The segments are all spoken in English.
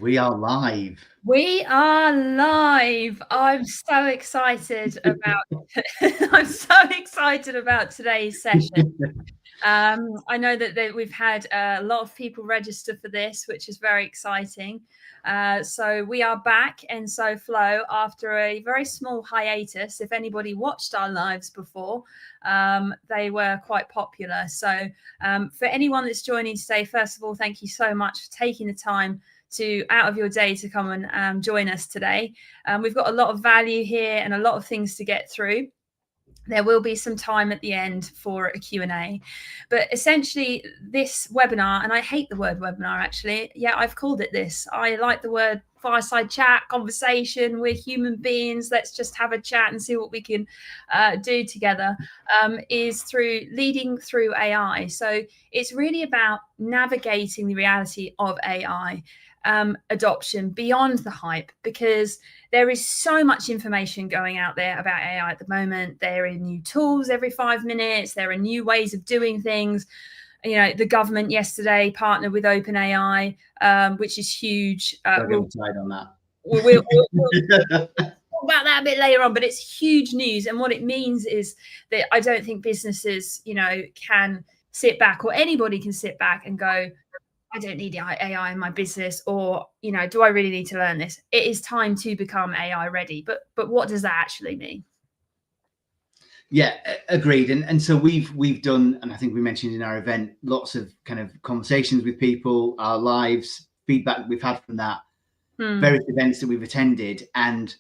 We are live. We are live. I'm so excited about I'm so excited about today's session. I know that we've had a lot of people register for this, which is very exciting. So we are back in SoFlo after a very small hiatus. If anybody watched our lives before, they were quite popular. So for anyone that's joining today, first of all, thank you so much for taking the time out of your day to come and join us today. We've got a lot of value here and a lot of things to get through. There will be some time at the end for a Q&A. But essentially, this webinar, and I hate the word webinar actually. Yeah, I've called it this. I like the word fireside chat, conversation. We're human beings. Let's just have a chat and see what we can do together, is through leading through AI. So it's really about navigating the reality of AI adoption beyond the hype, because there is so much information going out there about AI at the moment. There are new tools every 5 minutes. There are new ways of doing things. You know, the government yesterday partnered with OpenAI, which is huge. We'll get on that. We'll talk about that a bit later on, but it's huge news. And what it means is that I don't think businesses, can sit back, or anybody can sit back and go, I don't need AI in my business, or, do I really need to learn this? It is time to become AI ready. But what does that actually mean? Yeah, agreed. And so we've done, and I think we mentioned in our event, lots of kind of conversations with people, our lives, feedback we've had from that, various events that we've attended. And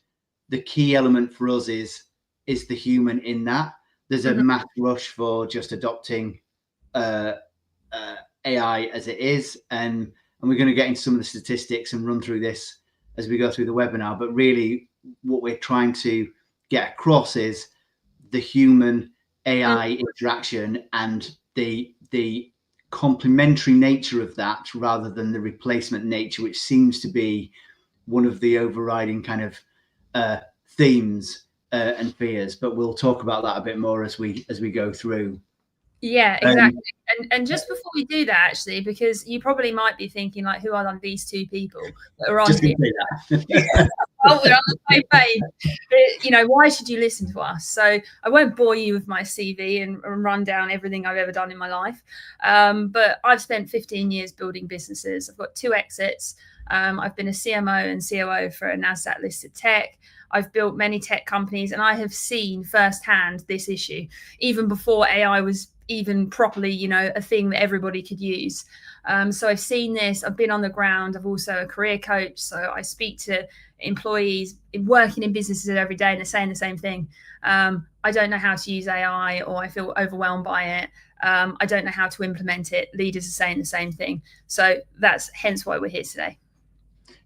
the key element for us is the human in that. There's a mass rush for just adopting AI as it is, and we're going to get into some of the statistics and run through this as we go through the webinar. But really, what we're trying to get across is the human AI interaction and the complementary nature of that, rather than the replacement nature, which seems to be one of the overriding kind of themes and fears. But we'll talk about that a bit more as we go through. Yeah, exactly. And just before we do that, actually, because you probably might be thinking, like, who are these two people that are on here? Oh, we're on the same page. Why should you listen to us? So I won't bore you with my CV and run down everything I've ever done in my life. But I've spent 15 years building businesses. I've got 2 exits. I've been a CMO and COO for a NASDAQ listed tech. I've built many tech companies, and I have seen firsthand this issue, even before AI was even properly, a thing that everybody could use. So I've seen this. I've been on the ground. I've also a career coach. So I speak to employees working in businesses every day, and they're saying the same thing. I don't know how to use AI, or I feel overwhelmed by it. I don't know how to implement it. Leaders are saying the same thing. So that's hence why we're here today.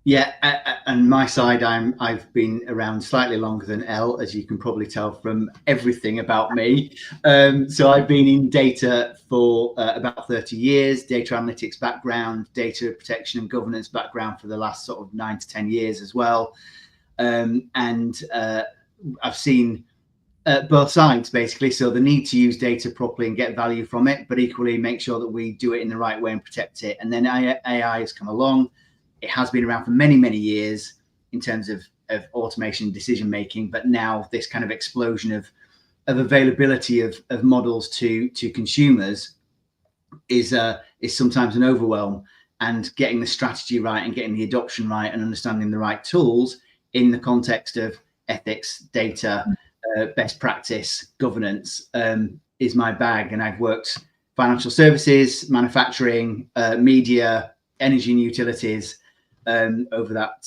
Yeah, and my side, I've been around slightly longer than Elle, as you can probably tell from everything about me. So I've been in data for about 30 years, data analytics background, data protection and governance background for the last sort of 9 to 10 years as well. And I've seen both sides, basically. So the need to use data properly and get value from it, but equally make sure that we do it in the right way and protect it. And then AI has come along. It has been around for many, many years in terms of automation, decision making, but now this kind of explosion of availability of models to consumers is sometimes an overwhelm. And getting the strategy right and getting the adoption right and understanding the right tools in the context of ethics, data, best practice, governance is my bag. And I've worked financial services, manufacturing, media, energy and utilities, over that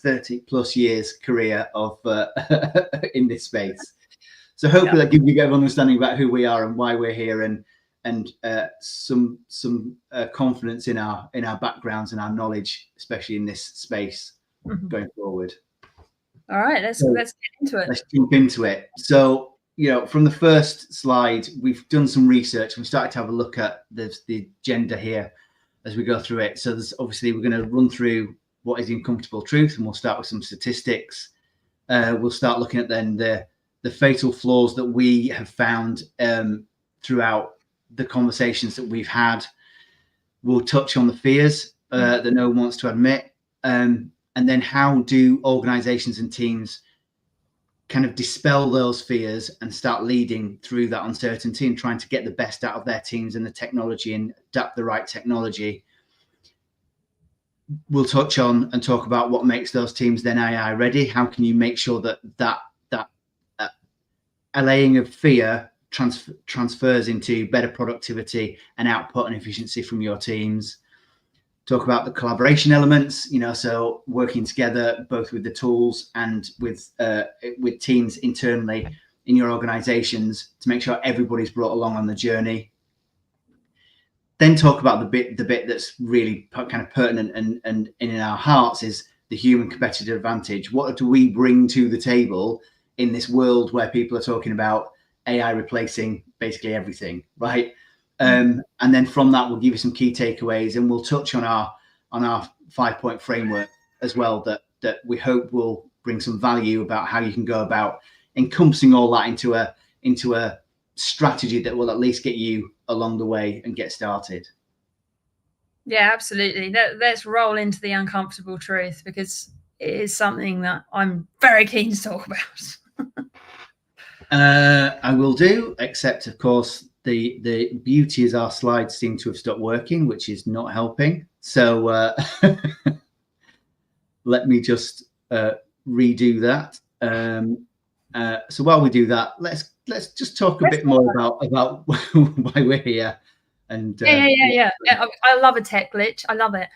30 plus years career of in this space. So hopefully that gives you a bit of understanding about who we are and why we're here, and some confidence in our backgrounds and our knowledge, especially in this space going forward. All right, let's get into it. Let's jump into it. So, from the first slide, we've done some research. We started to have a look at the agenda here as we go through it. So there's obviously, we're going to run through what is the uncomfortable truth, and we'll start with some statistics. We'll start looking at then the fatal flaws that we have found throughout the conversations that we've had. We'll touch on the fears that no one wants to admit, and then how do organizations and teams kind of dispel those fears and start leading through that uncertainty and trying to get the best out of their teams and the technology and adapt the right technology. We'll touch on and talk about what makes those teams then AI ready. How can you make sure that allaying of fear transfers into better productivity and output and efficiency from your teams? Talk about the collaboration elements, so working together both with the tools and with teams internally in your organizations to make sure everybody's brought along on the journey. Then talk about the bit that's really kind of pertinent and in our hearts is the human competitive advantage. What do we bring to the table in this world where people are talking about AI replacing basically everything, right? And then from that, we'll give you some key takeaways, and we'll touch on our 5-point framework as well that we hope will bring some value about how you can go about encompassing all that into a strategy that will at least get you along the way and get started. Yeah, absolutely. Let's roll into the uncomfortable truth, because it is something that I'm very keen to talk about. I will do, except of course the beauty is our slides seem to have stopped working, which is not helping. So let me just redo that. So while we do that, let's just talk a bit more about why we're here. And yeah. I love a tech glitch. I love it.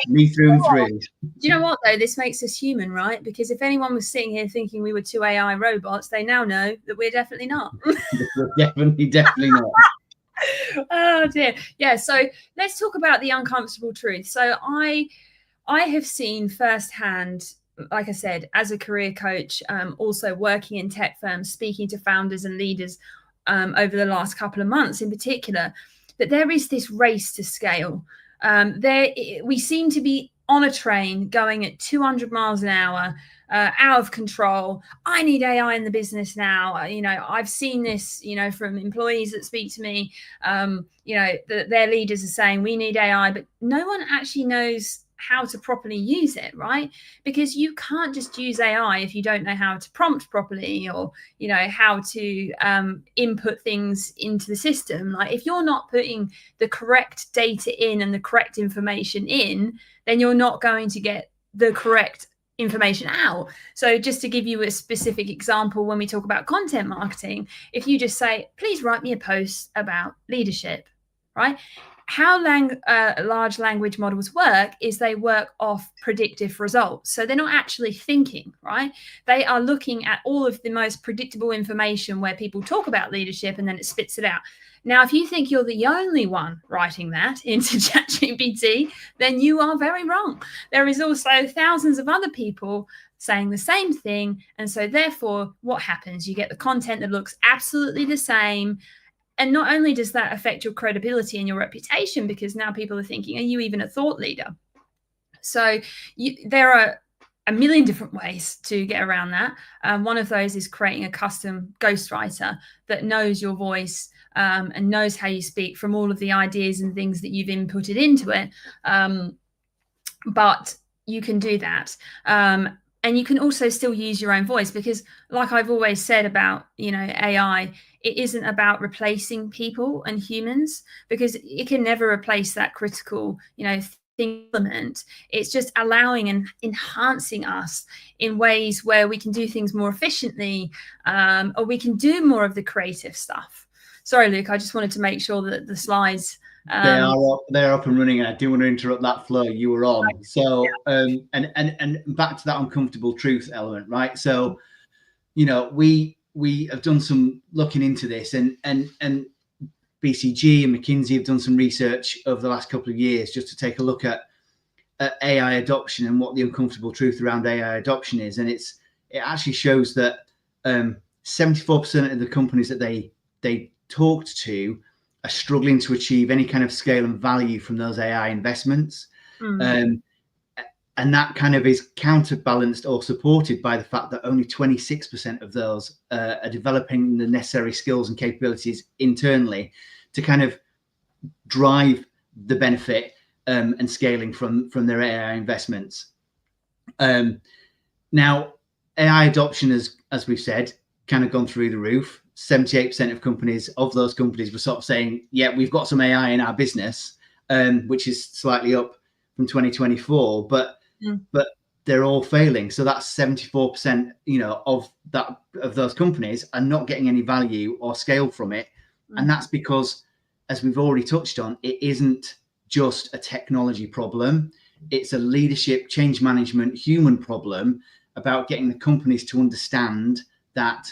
Me through and through. Do you know what though? This makes us human, right? Because if anyone was sitting here thinking we were two AI robots, they now know that we're definitely not. definitely not. Oh dear. Yeah. So let's talk about the uncomfortable truth. So I have seen firsthand, like I said, as a career coach, also working in tech firms, speaking to founders and leaders over the last couple of months in particular, that there is this race to scale. We seem to be on a train going at 200 miles an hour, out of control. I need AI in the business now. I've seen this, from employees that speak to me, their leaders are saying we need AI, but no one actually knows how to properly use it, right? Because you can't just use AI if you don't know how to prompt properly, or how to input things into the system. Like if you're not putting the correct data in and the correct information in, then you're not going to get the correct information out. So just to give you a specific example, when we talk about content marketing, if you just say, please write me a post about leadership, right? How large language models work is they work off predictive results. So they're not actually thinking, right? They are looking at all of the most predictable information where people talk about leadership, and then it spits it out. Now, if you think you're the only one writing that into ChatGPT, then you are very wrong. There is also thousands of other people saying the same thing. And so therefore, what happens? You get the content that looks absolutely the same. And not only does that affect your credibility and your reputation, because now people are thinking, are you even a thought leader? So there are a million different ways to get around that. One of those is creating a custom ghostwriter that knows your voice and knows how you speak from all of the ideas and things that you've inputted into it. But you can do that. And you can also still use your own voice, because like I've always said about, AI, it isn't about replacing people and humans, because it can never replace that critical, element. It's just allowing and enhancing us in ways where we can do things more efficiently, or we can do more of the creative stuff. Sorry, Luke, I just wanted to make sure that the slides... They're up and running, and I do want to interrupt that flow you were on. So and back to that uncomfortable truth element, right? So we have done some looking into this, and BCG and McKinsey have done some research over the last couple of years just to take a look at AI adoption and what the uncomfortable truth around AI adoption is. And it actually shows that 74% of the companies that they talked to are struggling to achieve any kind of scale and value from those AI investments. And that kind of is counterbalanced or supported by the fact that only 26% of those are developing the necessary skills and capabilities internally to kind of drive the benefit and scaling from their AI investments. Now, AI adoption has, as we've said, kind of gone through the roof. 78% of those companies were sort of saying, yeah, we've got some AI in our business, which is slightly up from 2024, but they're all failing. So that's 74%, of those companies are not getting any value or scale from it. And that's because, as we've already touched on, it isn't just a technology problem. It's a leadership, change management, human problem about getting the companies to understand that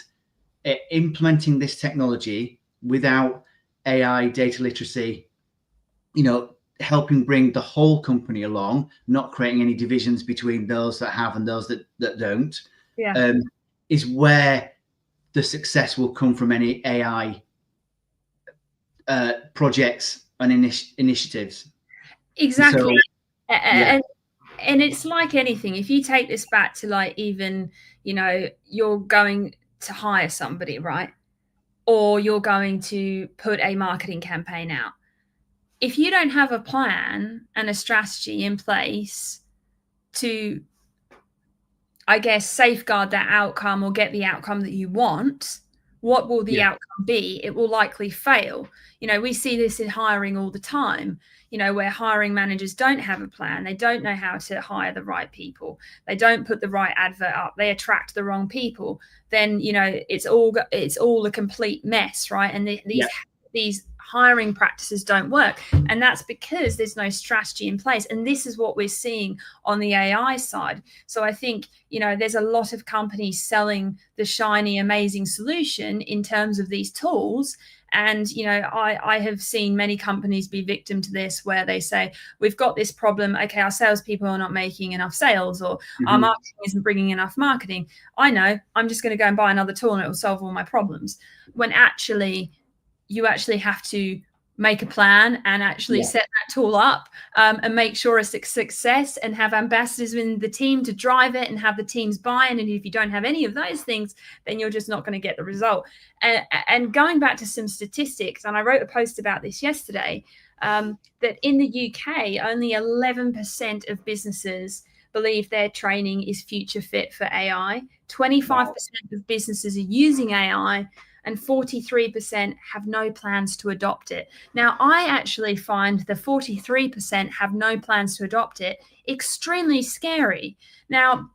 implementing this technology without AI data literacy, helping bring the whole company along, not creating any divisions between those that have and those that don't, is where the success will come from any AI projects and initiatives. Exactly. So, and it's like anything. If you take this back to like even, you're going to hire somebody, right? Or you're going to put a marketing campaign out. If you don't have a plan and a strategy in place to, I guess, safeguard that outcome or get the outcome that you want, what will the outcome be? It will likely fail. We see this in hiring all the time, where hiring managers don't have a plan. They don't know how to hire the right people. They don't put the right advert up. They attract the wrong people. Then, it's all a complete mess, right? And these hiring practices don't work. And that's because there's no strategy in place. And this is what we're seeing on the AI side. So I think, there's a lot of companies selling the shiny, amazing solution in terms of these tools. And, I have seen many companies be victim to this, where they say, we've got this problem. Okay, our salespeople are not making enough sales, or our marketing isn't bringing enough marketing. I know, I'm just going to go and buy another tool and it will solve all my problems. When actually, you actually have to make a plan and actually set that tool up and make sure it's a success, and have ambassadors in the team to drive it and have the team's buy-in. And if you don't have any of those things, then you're just not going to get the result. And going back to some statistics, and I wrote a post about this yesterday, that in the UK, only 11% of businesses believe their training is future fit for AI. 25% of businesses are using AI, and 43% have no plans to adopt it. Now, I actually find the 43% have no plans to adopt it extremely scary. Now,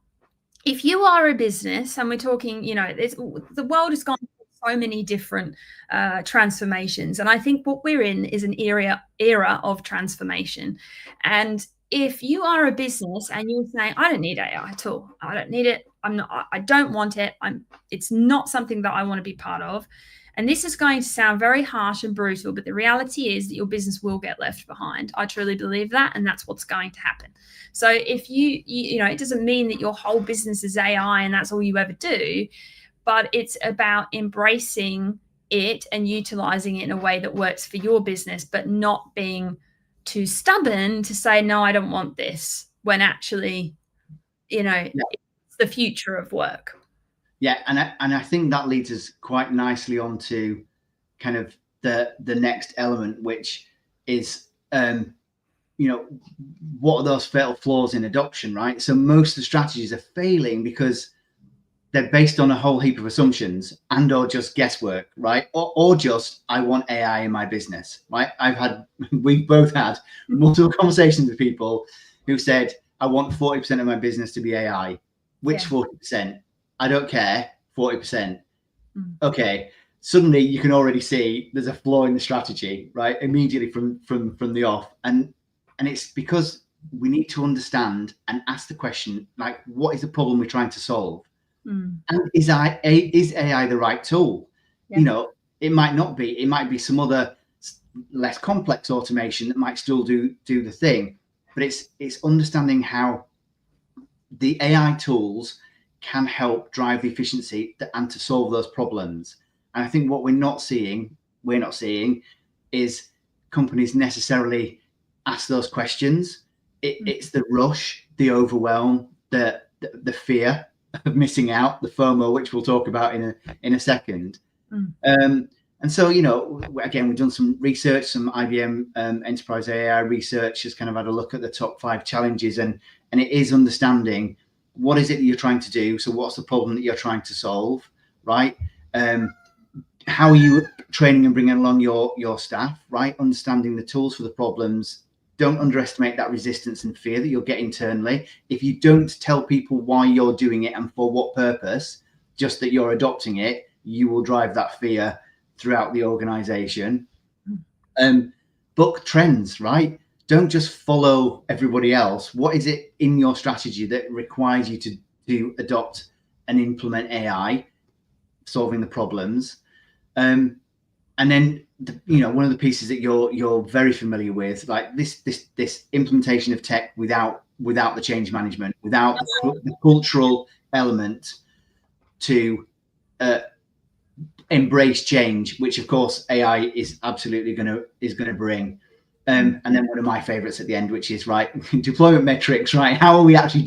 if you are a business, and we're talking, the world has gone through so many different transformations, and I think what we're in is an era of transformation. And if you are a business and you're saying, I don't need AI at all, I don't need it, I don't want it, it's not something that I want to be part of. And this is going to sound very harsh and brutal, but the reality is that your business will get left behind. I truly believe that, and that's what's going to happen. So if you it doesn't mean that your whole business is AI and that's all you ever do, but it's about embracing it and utilizing it in a way that works for your business, but not being too stubborn to say, no, I don't want this, when actually, it's the future of work. Yeah, and I think that leads us quite nicely on to kind of the next element, which is, what are those fatal flaws in adoption, right? So most of the strategies are failing because they're based on a whole heap of assumptions or just guesswork, right? Or just, I want AI in my business, right? We've both had multiple conversations with people who said, I want 40% of my business to be AI. Which 40%? I don't care, 40%. Okay, suddenly you can already see there's a flaw in the strategy, right? Immediately from the off. And it's because we need to understand and ask the question, like, what is the problem we're trying to solve? And is AI the right tool? It might not be. It might be some other less complex automation that might still do the thing. But it's understanding how the AI tools can help drive the efficiency and to solve those problems. And I think what we're not seeing is companies necessarily ask those questions. It's the rush, the overwhelm, the of missing out, the FOMO, which we'll talk about in a second. And so, you know, again, we've done some research, some IBM Enterprise AI research has kind of had a look at the top 5 challenges, and it is understanding what is it that you're trying to do. So what's the problem that you're trying to solve, right? How are you training and bringing along your staff, right? Understanding the tools for the problems. Don't underestimate that resistance and fear that you'll get internally. If you don't tell people why you're doing it and for what purpose, just that you're adopting it, you will drive that fear throughout the organization. Book trends, right? Don't just follow everybody else. What is it in your strategy that requires you to adopt and implement AI, solving the problems? And then, you know, one of the pieces that you're very familiar with, like this implementation of tech without the change management, without the cultural element to embrace change, which of course AI is absolutely going to bring. And then one of my favorites at the end, which is right, deployment metrics, right? How are we actually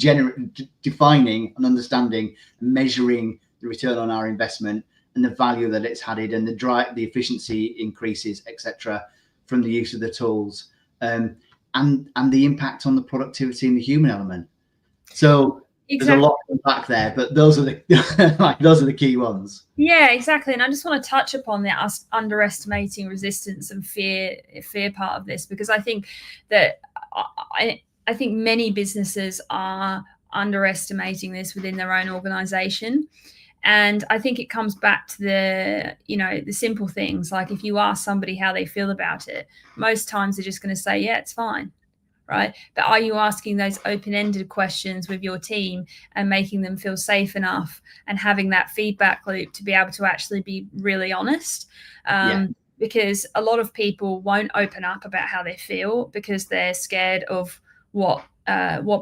defining and understanding, and measuring the return on our investment and the value that it's added, and the efficiency increases, etc., from the use of the tools, and the impact on the productivity and the human element. So there's a lot back there, but those are the key ones. Yeah, exactly. And I just want to touch upon that, us underestimating resistance and fear part of this, because I think that I think many businesses are underestimating this within their own organization. And I think it comes back to the simple things. Like if you ask somebody how they feel about it, most times they're just going to say, yeah, it's fine. Right. But are you asking those open-ended questions with your team and making them feel safe enough and having that feedback loop to be able to actually be really honest? Because a lot of people won't open up about how they feel because they're scared of what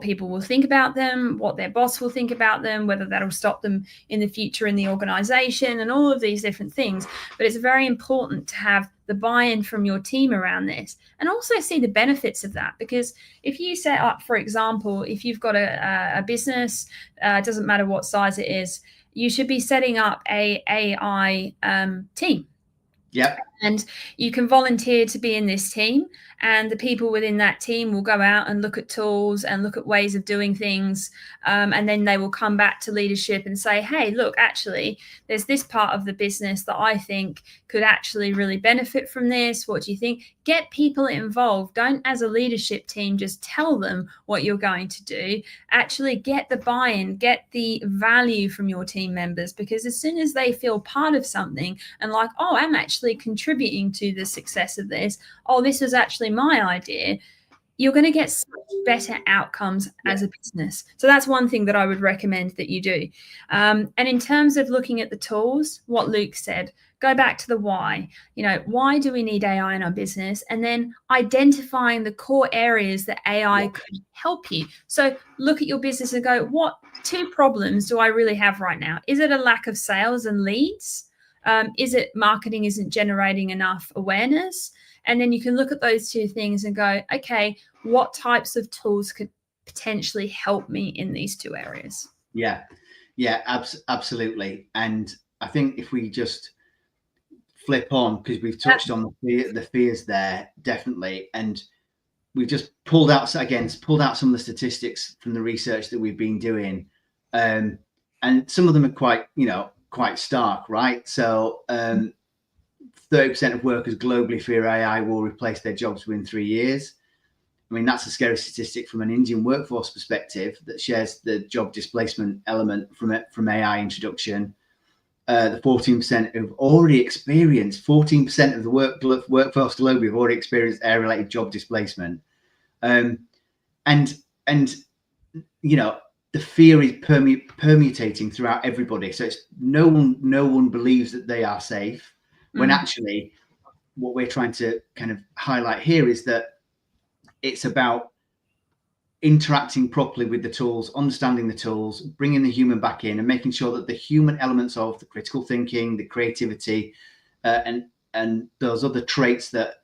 people will think about them, what their boss will think about them, whether that'll stop them in the future in the organization, and all of these different things. But it's very important to have the buy-in from your team around this, and also see the benefits of that. Because if you set up, for example, if you've got a business, it doesn't matter what size it is, you should be setting up a AI team. Yeah. And you can volunteer to be in this team, and the people within that team will go out and look at tools and look at ways of doing things. And then they will come back to leadership and say, hey, look, actually, there's this part of the business that I think could actually really benefit from this. What do you think? Get people involved. Don't, as a leadership team, just tell them what you're going to do. Actually get the buy-in, get the value from your team members, because as soon as they feel part of something and like, oh, I'm actually contributing to the success of this, oh, this was actually my idea, you're going to get such better outcomes as a business. So that's one thing that I would recommend that you do. And in terms of looking at the tools, what Luke said, go back to the why. You know, why do we need AI in our business? And then identifying the core areas that AI could help you. So look at your business and go, what 2 problems do I really have right now? Is it a lack of sales and leads? Is it marketing isn't generating enough awareness? And then you can look at those 2 things and go, okay, what types of tools could potentially help me in these 2 areas? Yeah, absolutely. And I think if we just flip on, because we've touched on the fears there, definitely. And we've just pulled out some of the statistics from the research that we've been doing. And some of them are quite stark, right? So 30% of workers globally fear AI will replace their jobs within 3 years. I mean, that's a scary statistic from an Indian workforce perspective that shares the job displacement element from AI introduction. The 14% have already experienced, 14% of the workforce globally have already experienced AI-related job displacement. And you know, the fear is permutating throughout everybody. So it's no one believes that they are safe, when actually what we're trying to kind of highlight here is that it's about interacting properly with the tools, understanding the tools, bringing the human back in, and making sure that the human elements of the critical thinking, the creativity, and those other traits that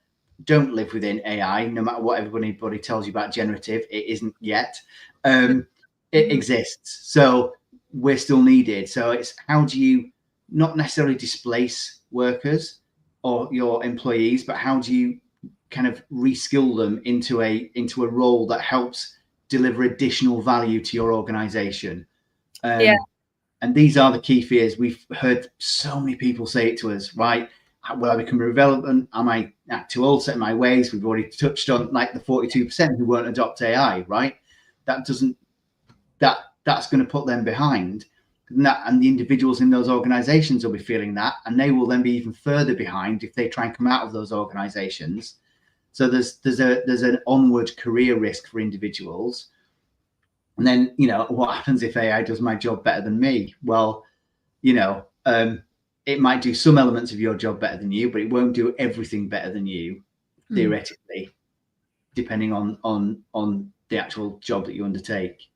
don't live within AI, no matter what everybody tells you about generative, it isn't yet. It exists. So we're still needed. So it's how do you not necessarily displace workers or your employees, but how do you kind of reskill them into a role that helps deliver additional value to your organization? And these are the key fears. We've heard so many people say it to us, right? Will I become irrelevant? Am I too old set in my ways? We've already touched on like the 42% who won't adopt AI, right? That's going to put them behind. And the individuals in those organizations will be feeling that, and they will then be even further behind if they try and come out of those organizations. So there's an onward career risk for individuals. And then, what happens if AI does my job better than me? Well, it might do some elements of your job better than you, but it won't do everything better than you, theoretically, depending on the actual job that you undertake.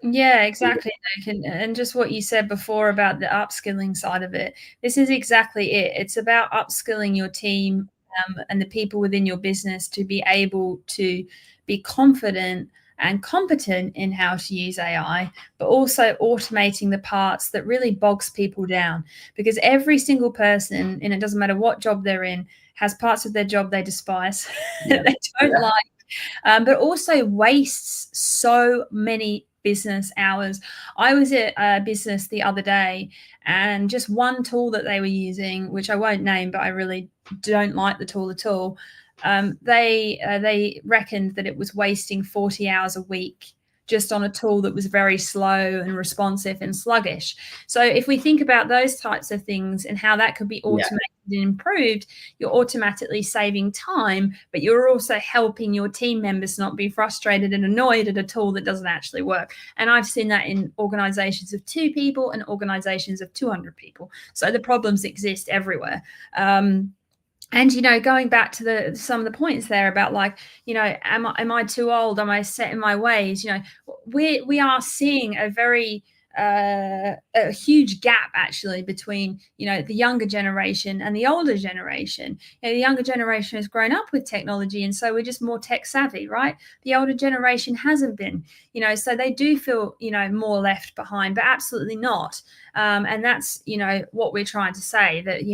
Yeah, exactly, Nick. And just what you said before about the upskilling side of it, this is exactly it. It's about upskilling your team and the people within your business to be able to be confident and competent in how to use AI, but also automating the parts that really bogs people down. Because every single person, and it doesn't matter what job they're in, has parts of their job they despise, they don't like, but also wastes so many business hours. I was at a business the other day, and just one tool that they were using, which I won't name, but I really don't like the tool at all. They reckoned that it was wasting 40 hours a week just on a tool that was very slow and responsive and sluggish. So if we think about those types of things and how that could be automated and improved, you're automatically saving time, but you're also helping your team members not be frustrated and annoyed at a tool that doesn't actually work. And I've seen that in organizations of 2 people and organizations of 200 people. So the problems exist everywhere. And, going back to some of the points there about am I too old? Am I set in my ways? We are seeing a huge gap actually between, the younger generation and the older generation. The younger generation has grown up with technology, and so we're just more tech savvy, right? The older generation hasn't been, so they do feel, more left behind, but absolutely not. And that's, what we're trying to say, that,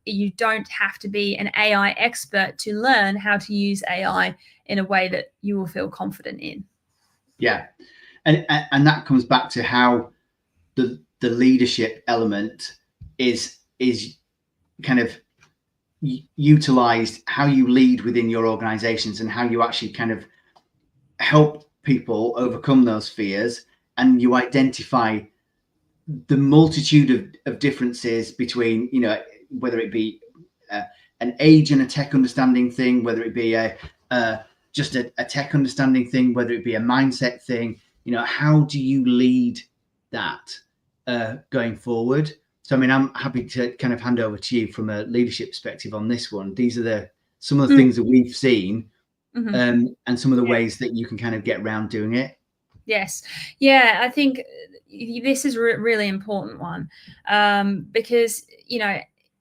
you don't have to be an AI expert to learn how to use AI in a way that you will feel confident in. Yeah. And that comes back to how the leadership element is kind of utilized, how you lead within your organizations and how you actually kind of help people overcome those fears, and you identify the multitude of differences between, whether it be an age and a tech understanding thing, whether it be just a tech understanding thing, whether it be a mindset thing. How do you lead that going forward? So, I mean, I'm happy to kind of hand over to you from a leadership perspective on this one. These are some of the things that we've seen, and some of the ways that you can kind of get around doing it. Yes. Yeah, I think this is a really important one, because,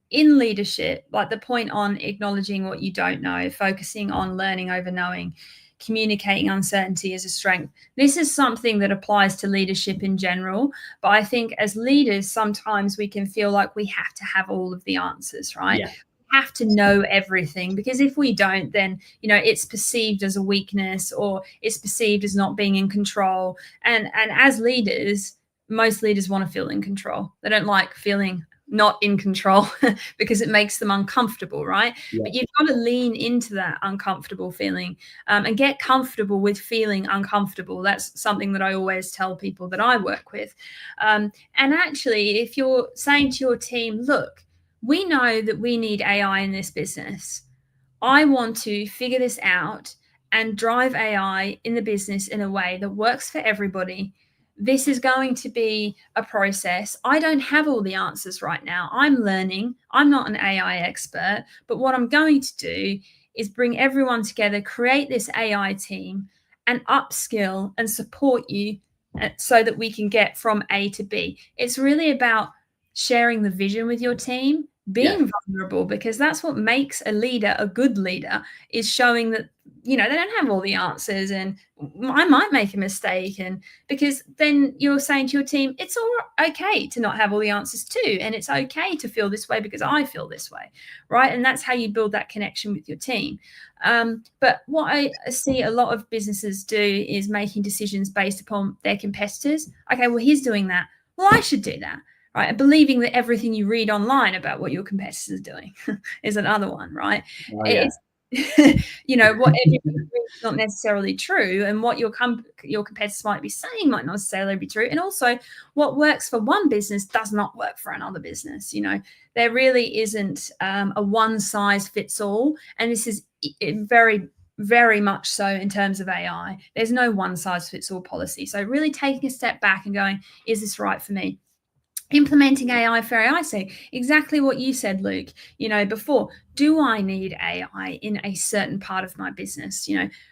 in leadership, like the point on acknowledging what you don't know, focusing on learning over knowing, communicating uncertainty as a strength. This is something that applies to leadership in general. But I think as leaders, sometimes we can feel like we have to have all of the answers, right? Yeah. We have to know everything, because if we don't, then, it's perceived as a weakness, or it's perceived as not being in control. And as leaders, most leaders want to feel in control. They don't like feeling not in control because it makes them uncomfortable, right? Yeah. But you've got to lean into that uncomfortable feeling, and get comfortable with feeling uncomfortable. That's something that I always tell people that I work with. And actually, if you're saying to your team, look, we know that we need AI in this business. I want to figure this out and drive AI in the business in a way that works for everybody. This is going to be a process. I don't have all the answers right now. I'm learning. I'm not an AI expert, but what I'm going to do is bring everyone together, create this AI team, and upskill and support you so that we can get from A to B. It's really about sharing the vision with your team, being vulnerable, because that's what makes a leader a good leader, is showing that, they don't have all the answers, and I might make a mistake. And because then you're saying to your team, it's all okay to not have all the answers too. And it's okay to feel this way because I feel this way. Right. And that's how you build that connection with your team. But what I see a lot of businesses do is making decisions based upon their competitors. Okay, well, he's doing that. Well, I should do that. Right. And believing that everything you read online about what your competitors are doing is another one. Right. Oh, yeah. What everybody is not necessarily true, and what your competitors might be saying might not necessarily be true. And also, what works for one business does not work for another business. There really isn't a one size fits all, and this is very, very much so in terms of AI. There's no one size fits all policy. So really taking a step back and going, is this right for me? Implementing AI for AI's sake, exactly what you said, Luke, before. Do I need AI in a certain part of my business?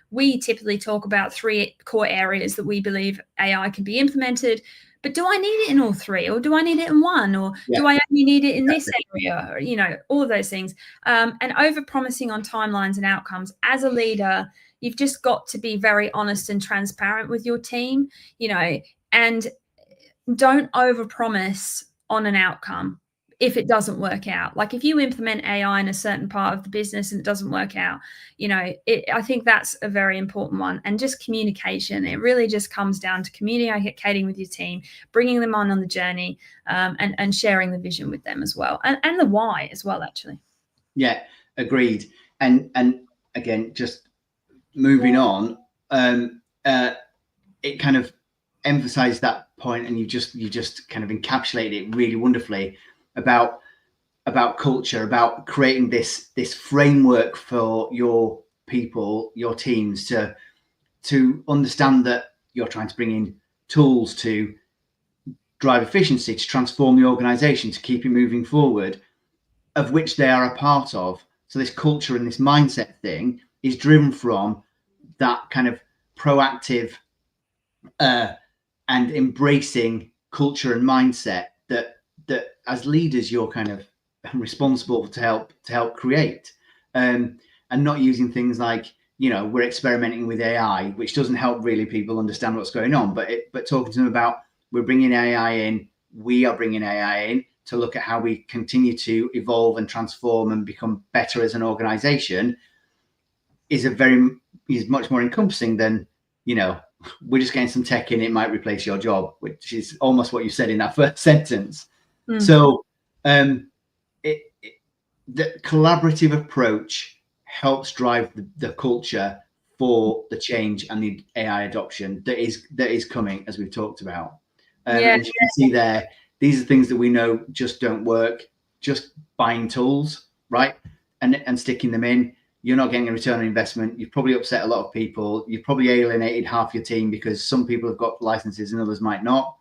We typically talk about 3 core areas that we believe AI can be implemented, but do I need it in all 3, or do I need it in 1, or do I only need it in this area? Or, all of those things. And over-promising on timelines and outcomes. As a leader, you've just got to be very honest and transparent with your team, and don't overpromise on an outcome if it doesn't work out. Like if you implement AI in a certain part of the business and it doesn't work out, I think that's a very important one. And just communication. It really just comes down to communicating with your team, bringing them on the journey, and sharing the vision with them as well, and the why as well, actually. Yeah, agreed. And again, just moving on, it kind of emphasized that point, and you just kind of encapsulated it really wonderfully about culture, about creating this framework for your people, your teams to understand that you're trying to bring in tools to drive efficiency, to transform the organization, to keep it moving forward, of which they are a part of. So this culture and this mindset thing is driven from that kind of proactive and embracing culture and mindset that as leaders you're kind of responsible to help create, and not using things like we're experimenting with AI, which doesn't help really people understand what's going on, but talking to them about we're bringing AI in, we are bringing AI in to look at how we continue to evolve and transform and become better as an organization is much more encompassing than we're just getting some tech in, it might replace your job, which is almost what you said in that first sentence. So the collaborative approach helps drive the culture for the change and the AI adoption that is coming, as we've talked about. And you can see there, these are things that we know just don't work. Just buying tools, right, and sticking them in. You're not getting a return on investment. You've probably upset a lot of people. You've probably alienated half your team because some people have got licenses and others might not.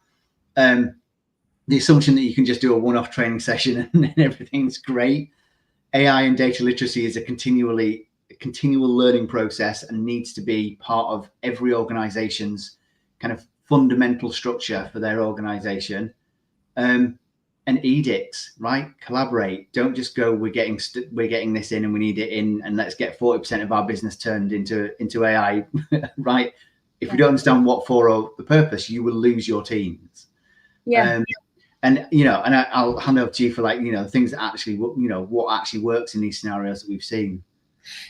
The assumption that you can just do a one-off training session and then everything's great. AI and data literacy is a continual learning process and needs to be part of every organization's kind of fundamental structure for their organization. And edicts, right? Collaborate. Don't just go, we're getting this in and we need it in, and let's get 40% of our business turned into AI, right? If you don't understand what for or the purpose, you will lose your teams. And I'll hand over to you for things that actually, what actually works in these scenarios that we've seen.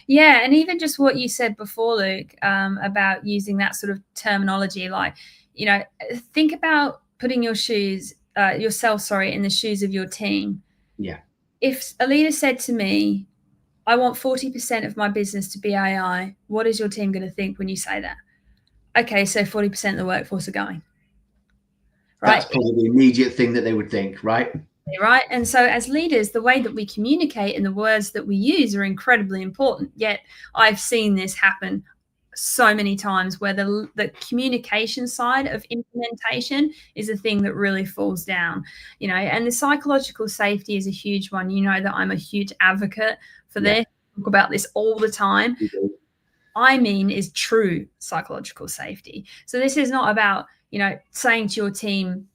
Yeah, and even just what you said before, Luke, about using that sort of terminology, think about putting yourself in the shoes of your team. Yeah. If a leader said to me, I want 40% of my business to be AI, what is your team going to think when you say that? Okay, so 40% of the workforce are going. Right? That's probably the immediate thing that they would think, right? Right. And so as leaders, the way that we communicate and the words that we use are incredibly important. Yet I've seen this happen so many times where the communication side of implementation is a thing that really falls down, and the psychological safety is a huge one. That I'm a huge advocate for this. I talk about this all the time. I mean is true psychological safety. So this is not about, saying to your team,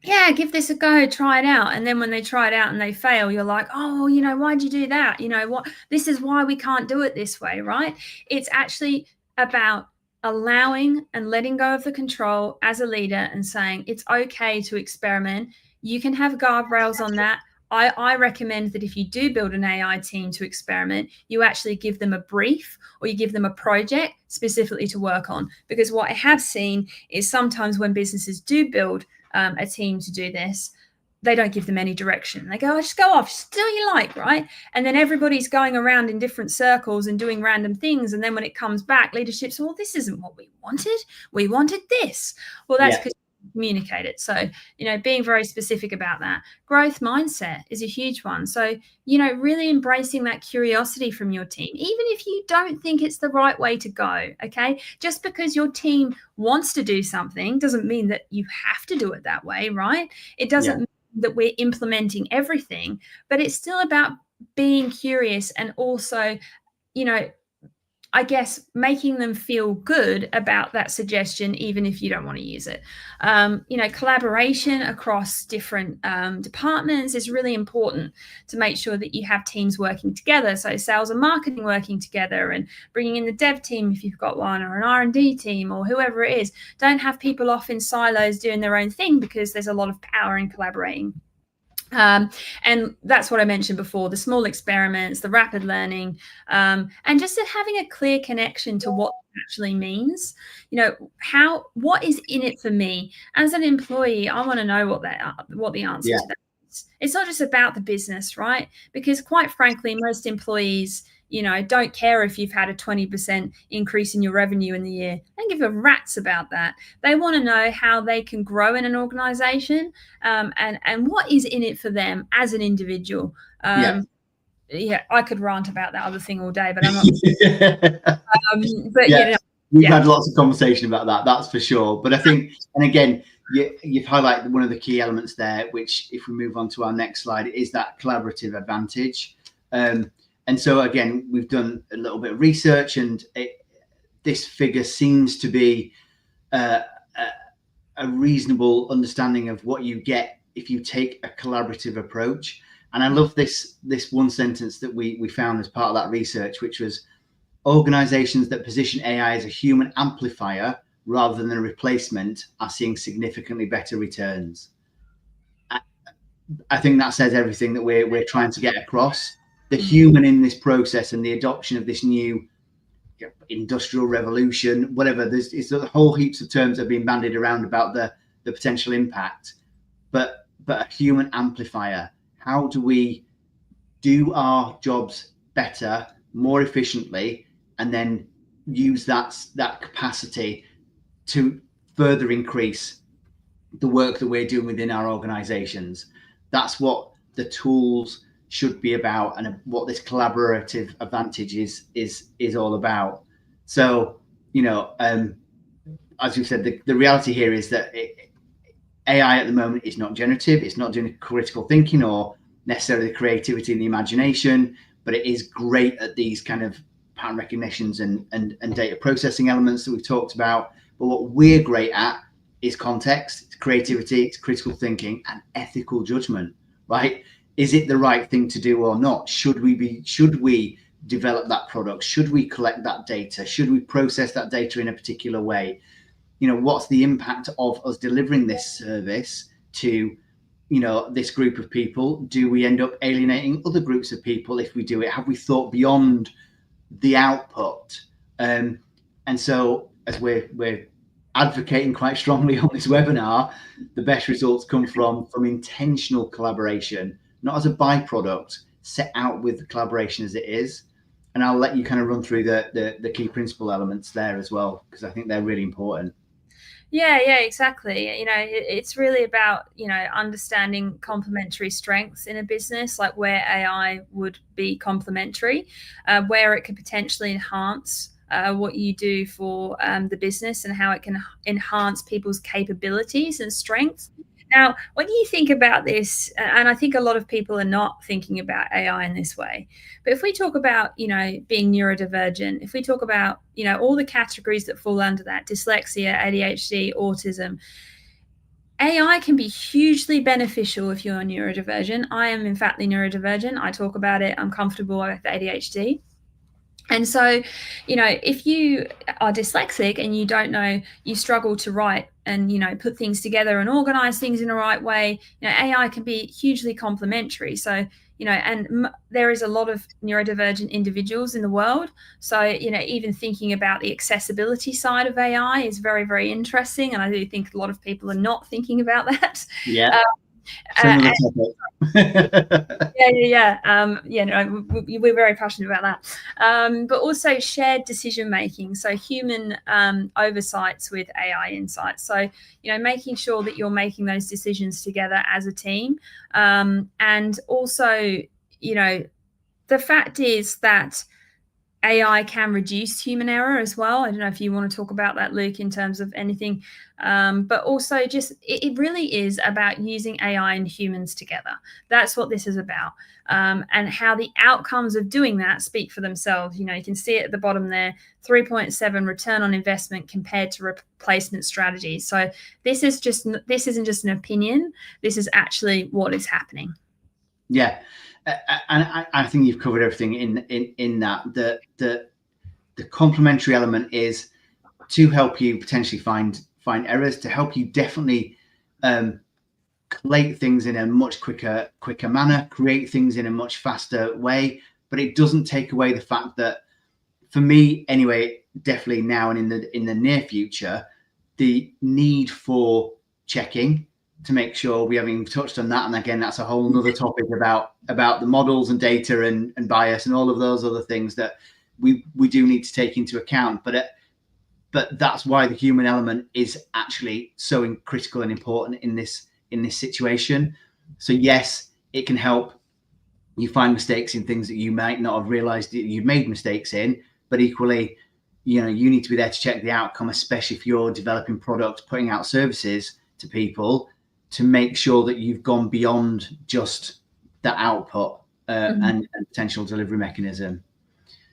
yeah, give this a go, try it out. And then when they try it out and they fail, you're like, oh, why'd you do that? What? This is why we can't do it this way, right? It's actually about allowing and letting go of the control as a leader and saying it's okay to experiment. You can have guardrails on that. I recommend that if you do build an AI team to experiment, you actually give them a brief or you give them a project specifically to work on. Because what I have seen is sometimes when businesses do build a team to do this, they don't give them any direction. They go, oh, just go off, just do what you like, right? And then everybody's going around in different circles and doing random things. And then when it comes back, leadership's, well, this isn't what we wanted. We wanted this. Well, that's because you communicate it. So, being very specific about that. Growth mindset is a huge one. So, really embracing that curiosity from your team, even if you don't think it's the right way to go, okay? Just because your team wants to do something doesn't mean that you have to do it that way, right? It doesn't mean that we're implementing everything, but it's still about being curious and also, I guess, making them feel good about that suggestion, even if you don't want to use it. Collaboration across different departments is really important to make sure that you have teams working together. So sales and marketing working together, and bringing in the dev team if you've got one, or an R&D team, or whoever it is. Don't have people off in silos doing their own thing, because there's a lot of power in collaborating. And that's what I mentioned before, the small experiments, the rapid learning, and just having a clear connection to what it actually means. What is in it for me as an employee? I want to know what the answer to that is. It's not just about the business, right? Because quite frankly, most employees, don't care if you've had a 20% increase in your revenue in the year. They don't give a rat's about that. They want to know how they can grow in an organization, and what is in it for them as an individual. I could rant about that other thing all day, but I'm not. We've had lots of conversation about that, that's for sure. But I think, and again, you've highlighted one of the key elements there, which, if we move on to our next slide, is that collaborative advantage. And so, again, we've done a little bit of research, and this figure seems to be a reasonable understanding of what you get if you take a collaborative approach. And I love this one sentence that we found as part of that research, which was, organizations that position AI as a human amplifier rather than a replacement are seeing significantly better returns. I think that says everything that we're trying to get across. The human in this process and the adoption of this new industrial revolution, whatever, it's a whole heaps of terms that have been bandied around about the potential impact, but a human amplifier. How do we do our jobs better, more efficiently, and then use that capacity to further increase the work that we're doing within our organizations? That's what the tools should be about, and what this collaborative advantage is all about. So, as we've said, the reality here is that AI at the moment is not generative. It's not doing critical thinking or necessarily the creativity and the imagination, but it is great at these kind of pattern recognitions and data processing elements that we've talked about. But what we're great at is context, it's creativity, it's critical thinking, and ethical judgment, right? Is it the right thing to do or not? Should we develop that product? Should we collect that data? Should we process that data in a particular way? What's the impact of us delivering this service to, this group of people? Do we end up alienating other groups of people if we do it? Have we thought beyond the output? And so, as we're advocating quite strongly on this webinar, the best results come from intentional collaboration, not as a byproduct, set out with the collaboration as it is. And I'll let you kind of run through the key principle elements there as well, because I think they're really important. Yeah, exactly. It's really about, understanding complementary strengths in a business, like where AI would be complementary, where it could potentially enhance what you do for the business, and how it can enhance people's capabilities and strengths. Now, when you think about this, and I think a lot of people are not thinking about AI in this way, but if we talk about, being neurodivergent, if we talk about, all the categories that fall under that, dyslexia, ADHD, autism, AI can be hugely beneficial if you're neurodivergent. I am, in fact, neurodivergent. I talk about it. I'm comfortable with ADHD. And so, if you are dyslexic and you don't know, you struggle to write and, put things together and organize things in the right way, AI can be hugely complementary. So, there is a lot of neurodivergent individuals in the world. So, even thinking about the accessibility side of AI is very, very interesting. And I do think a lot of people are not thinking about that. Yeah. Similar topic. We're very passionate about that. But also shared decision making, so human oversights with AI insights. So making sure that you're making those decisions together as a team, and also the fact is that AI can reduce human error as well. I don't know if you want to talk about that, Luke, in terms of anything, but also just it really is about using AI and humans together. That's what this is about, and how the outcomes of doing that speak for themselves. You can see it at the bottom there, 3.7 return on investment compared to replacement strategies. So this isn't just an opinion. This is actually what is happening. Yeah. And I think you've covered everything in that. The complementary element is to help you potentially find errors, to help you definitely collate things in a much quicker manner, create things in a much faster way. But it doesn't take away the fact that, for me anyway, definitely now and in the near future, the need for checking to make sure, we haven't even touched on that. And again, that's a whole nother topic about the models and data and bias and all of those other things that we do need to take into account. But that's why the human element is actually so critical and important in this situation. So yes, it can help you find mistakes in things that you might not have realized that you've made mistakes in, but equally, you need to be there to check the outcome, especially if you're developing products, putting out services to people, to make sure that you've gone beyond just the output and potential delivery mechanism.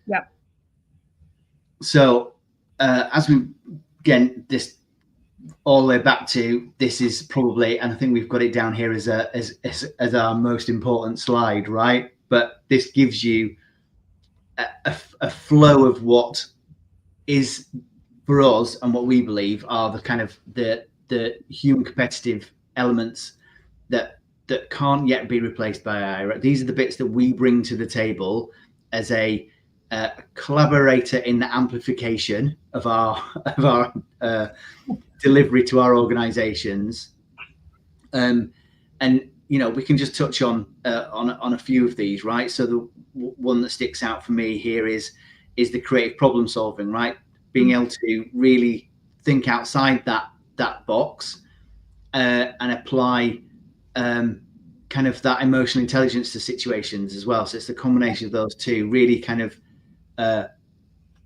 Yeah. So as we, again, this all the way back to, this is probably, and I think we've got it down here as our most important slide, right? But this gives you a flow of what is for us and what we believe are the kind of the human competitive elements that can't yet be replaced by AI. These are the bits that we bring to the table as a collaborator in the amplification of our delivery to our organizations. And we can just touch on a few of these, right? So the one that sticks out for me here is the creative problem solving, right? Being able to really think outside that box and apply kind of that emotional intelligence to situations as well. So it's the combination of those two, really kind of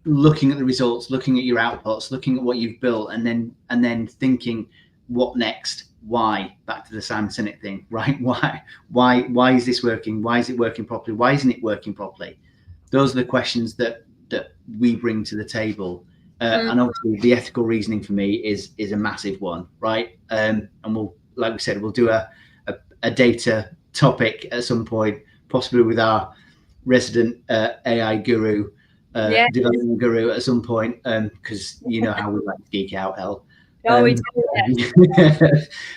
looking at the results, looking at your outputs, looking at what you've built, and then thinking, what next? Why? Back to the Simon Sinek thing, right? Why is this working? Why is it working properly? Why isn't it working properly? Those are the questions that we bring to the table. And obviously the ethical reasoning for me is a massive one, right? And we'll, like we said, we'll do a data topic at some point, possibly with our resident AI guru, development guru at some point, because you know how we like to geek out, Elle. We do.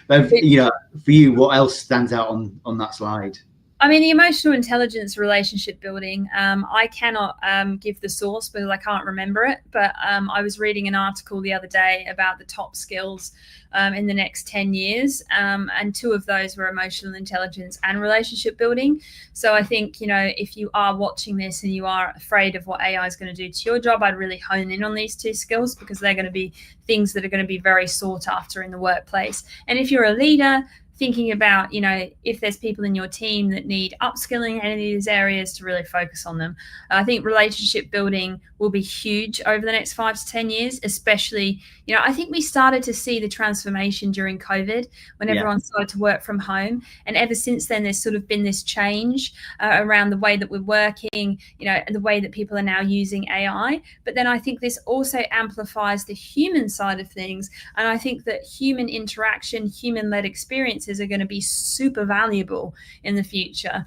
But for you, what else stands out on that slide? I mean, the emotional intelligence relationship building, I cannot give the source because I can't remember it. But I was reading an article the other day about the top skills in the next 10 years. And two of those were emotional intelligence and relationship building. So I think, if you are watching this and you are afraid of what AI is going to do to your job, I'd really hone in on these two skills because they're going to be things that are going to be very sought after in the workplace. And if you're a leader, thinking about, if there's people in your team that need upskilling in any of these areas, to really focus on them. I think relationship building will be huge over the next 5 to 10 years, especially, I think we started to see the transformation during COVID when everyone started to work from home. And ever since then, there's sort of been this change around the way that we're working, and the way that people are now using AI. But then I think this also amplifies the human side of things. And I think that human interaction, human-led experiences are going to be super valuable in the future.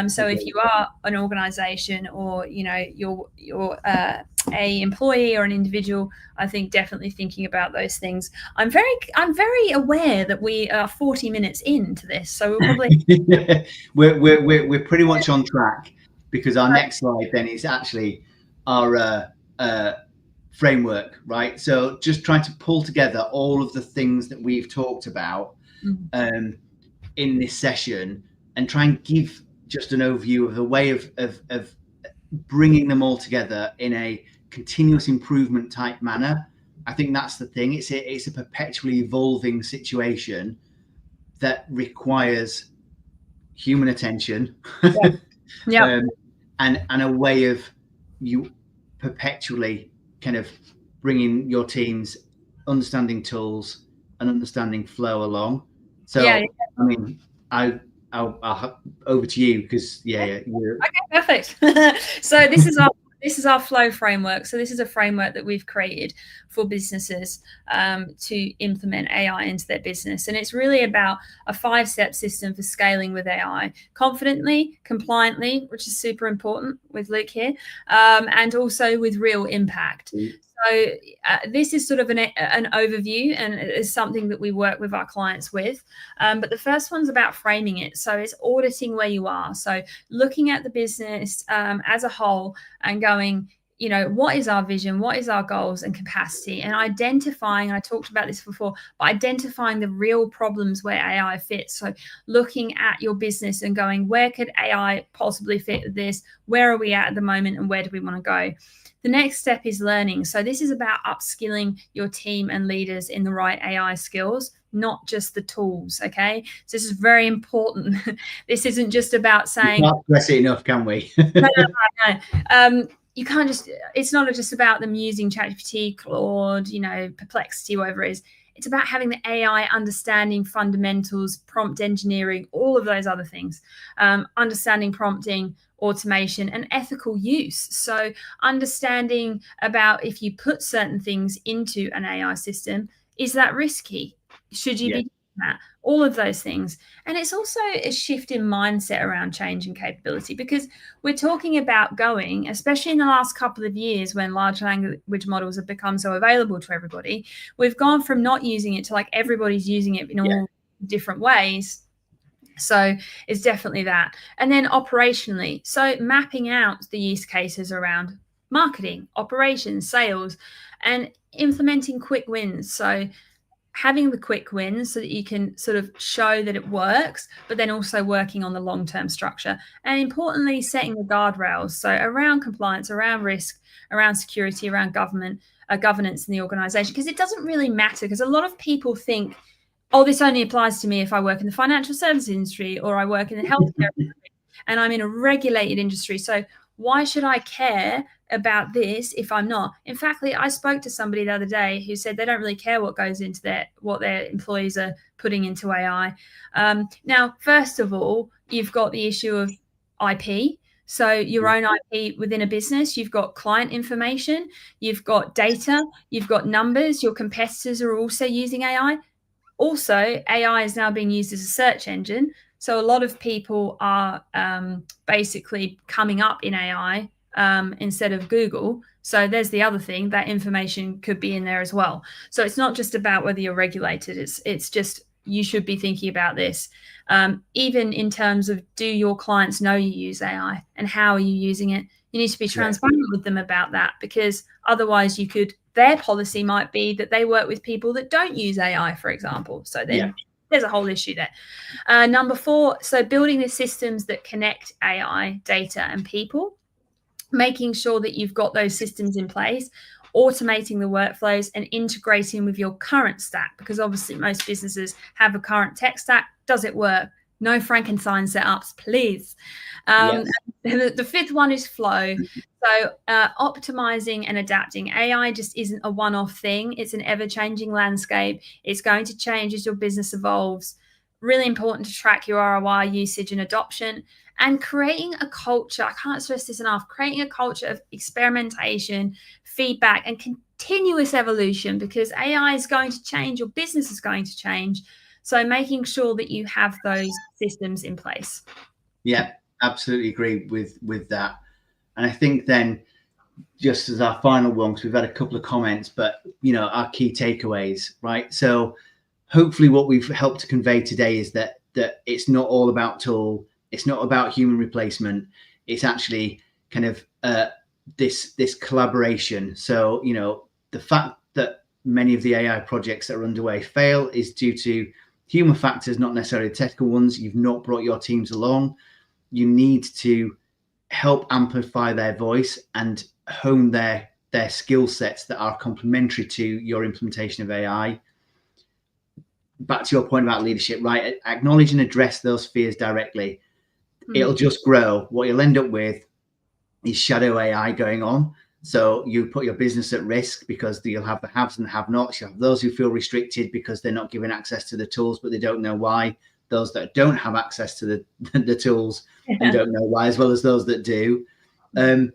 So if you are an organization, or you're a employee or an individual, I think definitely thinking about those things. I'm very aware that we are 40 minutes into this, so we'll probably we're pretty much on track, because our next slide then is actually our framework, right? So just trying to pull together all of the things that we've talked about in this session, and try and give just an overview of the way of bringing them all together in a continuous improvement type manner. I think that's the thing. It's a perpetually evolving situation that requires human attention, and a way of you perpetually kind of bringing your team's understanding tools and understanding flow along. So I mean, I'll over to you, because you're... Okay, perfect. So this is our flow framework. So this is a framework that we've created for businesses to implement AI into their business. And it's really about a 5-step system for scaling with AI confidently, compliantly, which is super important with Luke here, and also with real impact. So this is sort of an overview, and it's something that we work with our clients with. But the first one's about framing it. So it's auditing where you are. So looking at the business as a whole and going, what is our vision? What is our goals and capacity? And identifying, I talked about this before, but identifying the real problems where AI fits. So looking at your business and going, where could AI possibly fit with this? Where are we at the moment, and where do we want to go? The next step is learning. So this is about upskilling your team and leaders in the right AI skills, not just the tools. Okay. So this is very important. This isn't just about saying, we can't stress it enough, can we? No. You can't just, it's not just about them using ChatGPT, Claude, Perplexity, whatever it is. It's about having the AI understanding fundamentals, prompt engineering, all of those other things, understanding prompting, automation, and ethical use. So understanding about, if you put certain things into an AI system, is that risky? Should you be doing that? All of those things. And it's also a shift in mindset around change and capability, because we're talking about going, especially in the last couple of years when large language models have become so available to everybody, we've gone from not using it to like everybody's using it in all different ways. So it's definitely that. And then operationally, so mapping out the use cases around marketing, operations, sales, and implementing quick wins. So having the quick wins so that you can sort of show that it works, but then also working on the long-term structure. And importantly, setting the guardrails. So around compliance, around risk, around security, around governance in the organization, because it doesn't really matter, because a lot of people think, oh, this only applies to me if I work in the financial services industry, or I work in the healthcare industry and I'm in a regulated industry. So why should I care about this if I'm not? In fact, I spoke to somebody the other day who said they don't really care what goes into what their employees are putting into AI. Now, first of all, you've got the issue of IP. So your own IP within a business, you've got client information, you've got data, you've got numbers. Your competitors are also using AI. Also, AI is now being used as a search engine. So a lot of people are basically coming up in AI instead of Google. So there's the other thing, that information could be in there as well. So it's not just about whether you're regulated. It's just, you should be thinking about this. Even in terms of, do your clients know you use AI, and how are you using it? You need to be transparent with them about that, because otherwise their policy might be that they work with people that don't use AI, for example. So then there's a whole issue there. Number 4, so building the systems that connect AI, data, and people, making sure that you've got those systems in place. automating the workflows and integrating with your current stack, because obviously most businesses have a current tech stack. Does it work? No Frankenstein setups, please. Yes. The fifth one is flow. So optimizing and adapting. AI just isn't a one-off thing. It's an ever-changing landscape. It's going to change as your business evolves. Really important to track your ROI usage and adoption, and creating a culture. I can't stress this enough. Creating a culture of experimentation, feedback, and continuous evolution, because AI is going to change. Your business is going to change. So making sure that you have those systems in place. Yeah, absolutely agree with that. And I think then, just as our final one, because we've had a couple of comments, but our key takeaways, right? So hopefully what we've helped to convey today is that it's not all about tool, it's not about human replacement. It's actually kind of this collaboration. So the fact that many of the AI projects that are underway fail is due to human factors, not necessarily technical ones. You've not brought your teams along. You need to help amplify their voice and hone their skill sets that are complementary to your implementation of AI. Back to your point about leadership, right? Acknowledge and address those fears directly. It'll just grow. What you'll end up with is shadow AI going on. So you put your business at risk, because you'll have the haves and have-nots. You'll have those who feel restricted because they're not given access to the tools, but they don't know why. Those that don't have access to the tools and don't know why, as well as those that do. And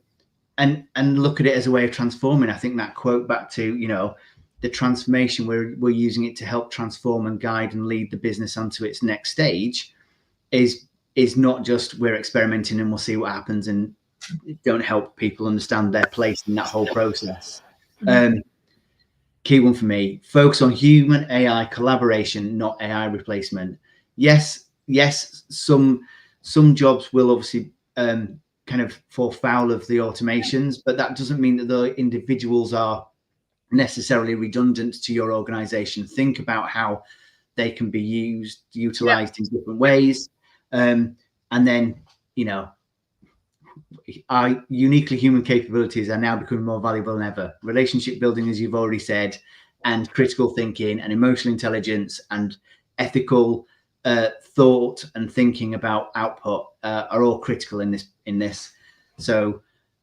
look at it as a way of transforming. I think that quote back to, the transformation, we're using it to help transform and guide and lead the business onto its next stage, is not just we're experimenting and we'll see what happens, and don't help people understand their place in that whole process. Key one for me: focus on human AI collaboration, not AI replacement. Yes, some jobs will obviously kind of fall foul of the automations, but that doesn't mean that the individuals are necessarily redundant to your organization. Think about how they can be utilized in different ways. And then, our uniquely human capabilities are now becoming more valuable than ever. Relationship building, as you've already said, and critical thinking and emotional intelligence and ethical thought and thinking about output are all critical in this. So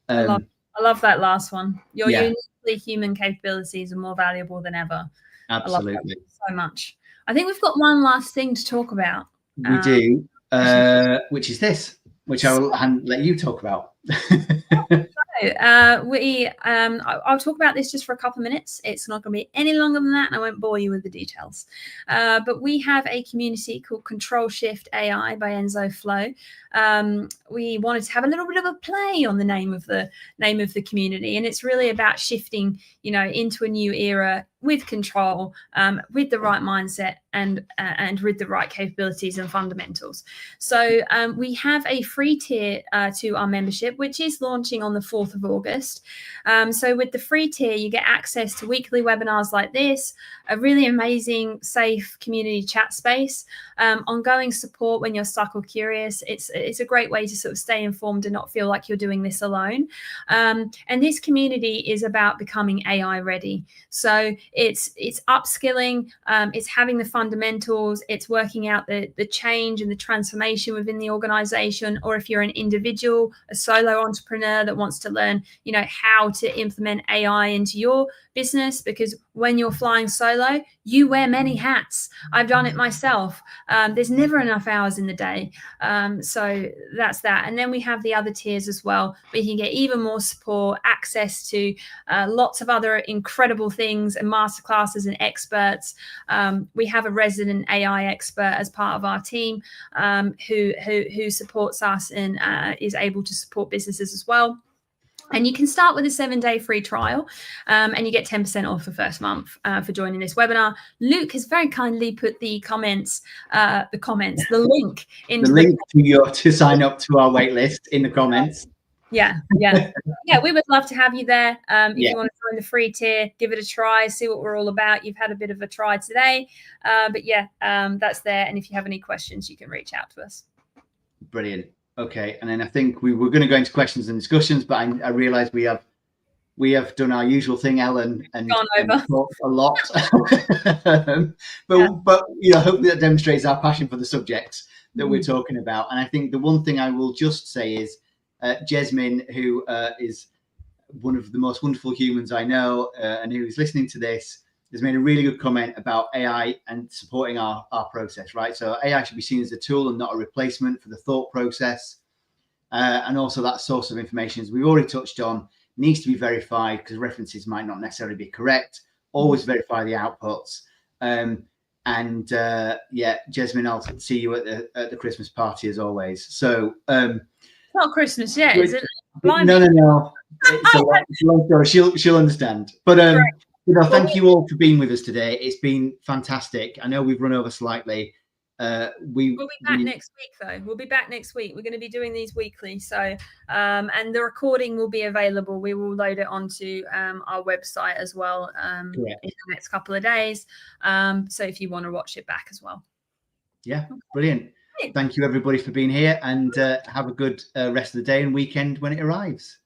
I love that last one. Your uniquely human capabilities are more valuable than ever. Absolutely. I love that so much. I think we've got one last thing to talk about. We do, which is this, which I will let you talk about. I'll talk about this just for a couple of minutes. It's not going to be any longer than that, and I won't bore you with the details. But we have a community called Control Shift AI by Enzo Flow. We wanted to have a little bit of a play on the name of the community, and it's really about shifting, into a new era with control, with the right mindset, and with the right capabilities and fundamentals. So we have a free tier to our membership, which is launching on the 4th of August. So with the free tier, you get access to weekly webinars like this, a really amazing, safe community chat space, ongoing support when you're stuck or curious. It's a great way to sort of stay informed and not feel like you're doing this alone. And this community is about becoming AI ready. So it's upskilling, it's having the fundamentals, it's working out the change and the transformation within the organization, or if you're an individual, a solo entrepreneur that wants to learn, how to implement AI into your business, because when you're flying solo, you wear many hats. I've done it myself. There's never enough hours in the day. So that's that. And then we have the other tiers as well, where you can get even more support, access to lots of other incredible things and masterclasses and experts. We have a resident AI expert as part of our team, who supports us and is able to support businesses as well. And you can start with a 7-day free trial, and you get 10% off the first month for joining this webinar. Luke has very kindly put the link to sign up to our wait list in the comments. Yeah, we would love to have you there. If you want to join the free tier, give it a try, see what we're all about. You've had a bit of a try today, but that's there. And if you have any questions, you can reach out to us. Brilliant. Okay, and then I think we were going to go into questions and discussions, but I realized we have we have done our usual thing, Ellen, and talked a lot. But hopefully that demonstrates our passion for the subjects that we're talking about. And I think the one thing I will just say is Jasmine, who is one of the most wonderful humans I know, and who is listening to this, has made a really good comment about AI and supporting our process, right? So AI should be seen as a tool and not a replacement for the thought process. And also that source of information, as we've already touched on, needs to be verified because references might not necessarily be correct. Always verify the outputs. Yeah, Jasmine, I'll see you at the Christmas party as always. So it's not Christmas yet, is it? No. It's a long story. She'll understand. But thank you all for being with us today. It's been fantastic. I know we've run over slightly. We'll be back next week, though. We'll be back next week. We're going to be doing these weekly. So, and the recording will be available. We will load it onto our website as well in the next couple of days. So if you want to watch it back as well. Yeah, brilliant. Thank you, everybody, for being here, and have a good rest of the day and weekend when it arrives.